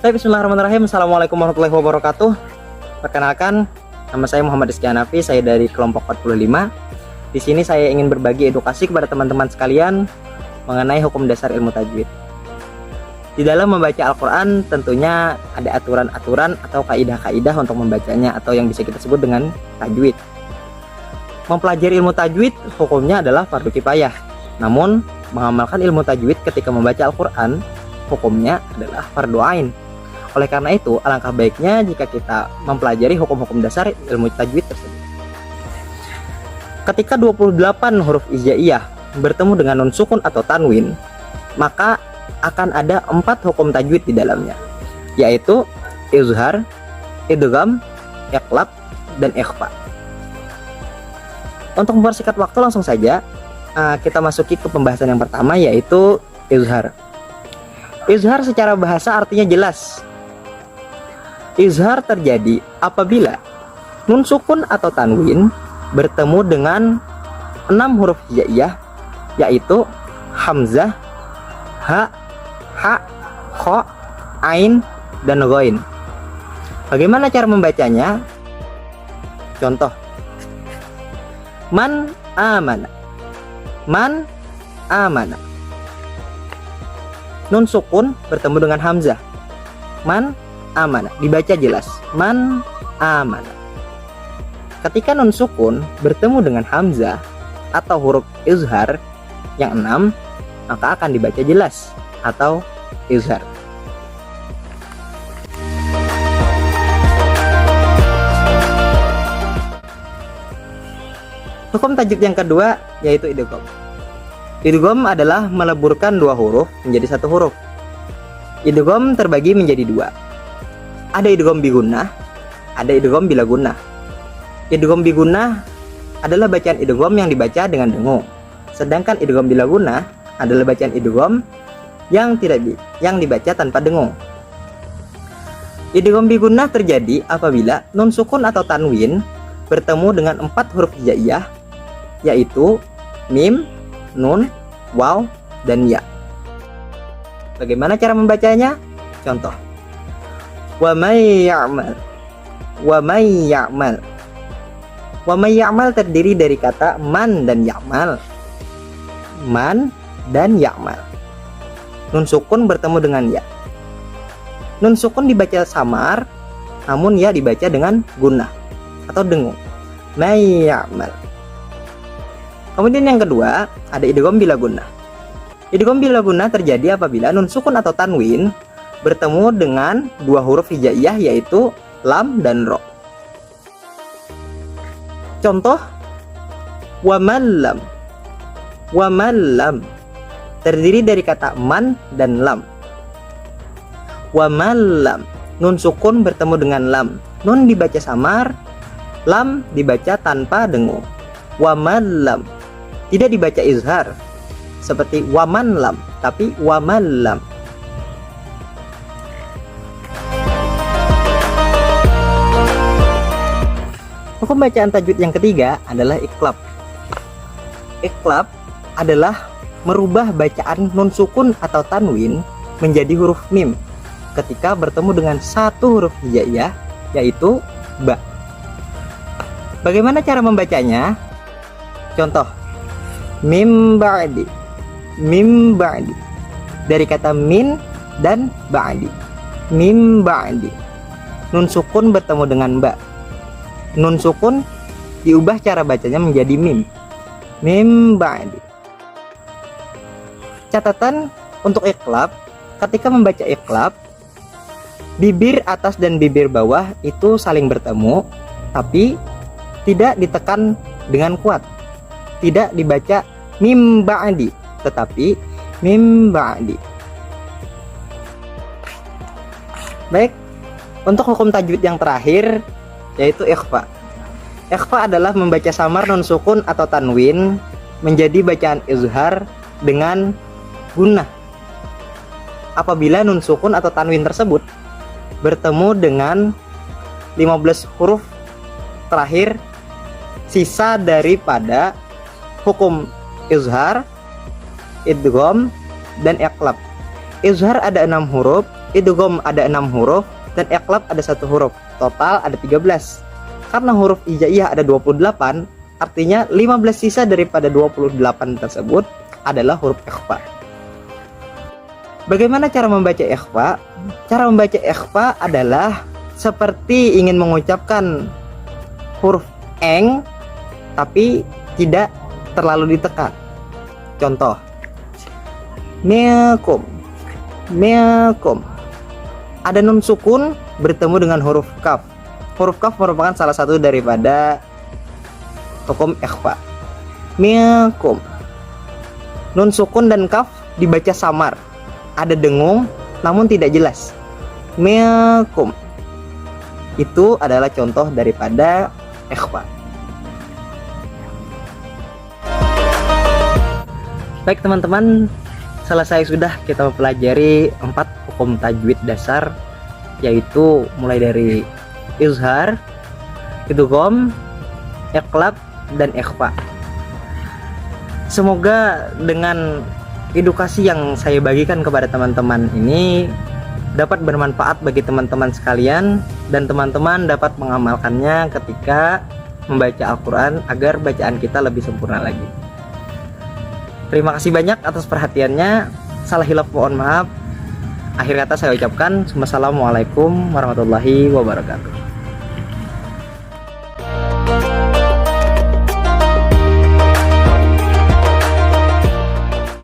Baik, bismillahirrahmanirrahim. Assalamualaikum warahmatullahi wabarakatuh. Perkenalkan, nama saya Muhammad Rizky Hanafi, saya dari kelompok 45. Di sini saya ingin berbagi edukasi kepada teman-teman sekalian mengenai hukum dasar ilmu tajwid. Di dalam membaca Al-Quran tentunya ada aturan-aturan atau kaidah-kaidah untuk membacanya atau yang bisa kita sebut dengan tajwid. Mempelajari ilmu tajwid hukumnya adalah fardu kifayah. Namun, mengamalkan ilmu tajwid ketika membaca Al-Quran hukumnya adalah fardu ain. Oleh karena itu, alangkah baiknya jika kita mempelajari hukum-hukum dasar ilmu tajwid tersebut. Ketika 28 huruf hijaiyah bertemu dengan nun sukun atau tanwin, maka akan ada 4 hukum tajwid di dalamnya, yaitu izhar, idgham, iqlab, dan ikhfa. Untuk mempersingkat waktu, langsung saja kita masuki ke pembahasan yang pertama, yaitu izhar. Izhar secara bahasa artinya jelas. Izhar terjadi apabila nun sukun atau tanwin bertemu dengan 6 huruf hijaiyah, yaitu hamzah, ha, kho, ain, dan ghain. Bagaimana cara membacanya? Contoh: man amana. Man amana. Nun sukun bertemu dengan hamzah. Man amana, dibaca jelas. Man amana. Ketika nun sukun bertemu dengan hamzah atau huruf izhar yang 6, maka akan dibaca jelas atau izhar. Hukum tajwid yang kedua yaitu idgham. Idgham adalah meleburkan 2 huruf menjadi 1 huruf. Idgham terbagi menjadi 2. Ada idgham bigunnah, ada idgham bila gunnah. Idgham bigunnah adalah bacaan idgham yang dibaca dengan dengung. Sedangkan idgham bila gunnah adalah bacaan idgham yang dibaca tanpa dengung. Idgham bigunnah terjadi apabila nun sukun atau tanwin bertemu dengan 4 huruf hijaiyah, yaitu mim, nun, waw, dan ya. Bagaimana cara membacanya? Contoh: wa may ya'mal. Wa may ya'mal. Wa may ya'mal terdiri dari kata man dan ya'mal. Man dan ya'mal. Nun sukun bertemu dengan ya. Nun sukun dibaca samar, namun ya dibaca dengan gunnah atau dengung. May ya'mal. Kemudian yang kedua, ada idgham bila gunnah. Idgham bila gunnah terjadi apabila nun sukun atau tanwin bertemu dengan 2 huruf hijaiyah, yaitu lam dan ro. Contoh: wa man lam. Wa man lam terdiri dari kata man dan lam. Wa man lam, nun sukun bertemu dengan lam. Nun dibaca samar, lam dibaca tanpa dengung. Wa man lam, tidak dibaca izhar seperti wa man lam, tapi wa man lam. Hukum bacaan tajwid yang ketiga adalah iqlab. Iqlab adalah merubah bacaan nun sukun atau tanwin menjadi huruf mim ketika bertemu dengan 1 huruf hijaiyah, yaitu ba. Bagaimana cara membacanya? Contoh: mim ba'di. Mim ba'di dari kata min dan ba'di. Mim ba'di. Nun sukun bertemu dengan ba. Nun sukun diubah cara bacanya menjadi mim. Mim ba'di. Catatan untuk iqlab: ketika membaca iqlab, bibir atas dan bibir bawah itu saling bertemu, tapi tidak ditekan dengan kuat. Tidak dibaca mim ba'di, tetapi mim ba'di. Baik, untuk hukum tajwid yang terakhir yaitu ikhfa. Ikhfa adalah membaca samar nun sukun atau tanwin menjadi bacaan izhar dengan gunnah apabila nun sukun atau tanwin tersebut bertemu dengan 15 huruf terakhir sisa daripada hukum izhar, idgham, dan iqlab. Izhar ada 6 huruf, idgham ada 6 huruf dan iqlab ada 1 huruf. Total ada 13. Karena huruf hijaiyah ada 28, artinya 15 sisa daripada 28 tersebut adalah huruf ikhfa. Bagaimana cara membaca ikhfa? Cara membaca ikhfa adalah seperti ingin mengucapkan huruf eng tapi tidak terlalu ditekan. Contoh, mekum, mekum. Ada nun sukun bertemu dengan huruf kaf. Huruf kaf merupakan salah satu daripada hukum ikhfa. Mekum. Nun sukun dan kaf dibaca samar. Ada dengung namun tidak jelas. Mekum. Itu adalah contoh daripada ikhfa. Baik teman-teman, selesai sudah kita mempelajari 4 hukum tajwid dasar, yaitu mulai dari izhar, idgham, iqlab, dan ikhfa. Semoga dengan edukasi yang saya bagikan kepada teman-teman ini dapat bermanfaat bagi teman-teman sekalian dan teman-teman dapat mengamalkannya ketika membaca Al-Quran agar bacaan kita lebih sempurna lagi. Terima kasih banyak atas perhatiannya. Salah hilaf mohon maaf. Akhir kata saya ucapkan wassalamualaikum warahmatullahi wabarakatuh.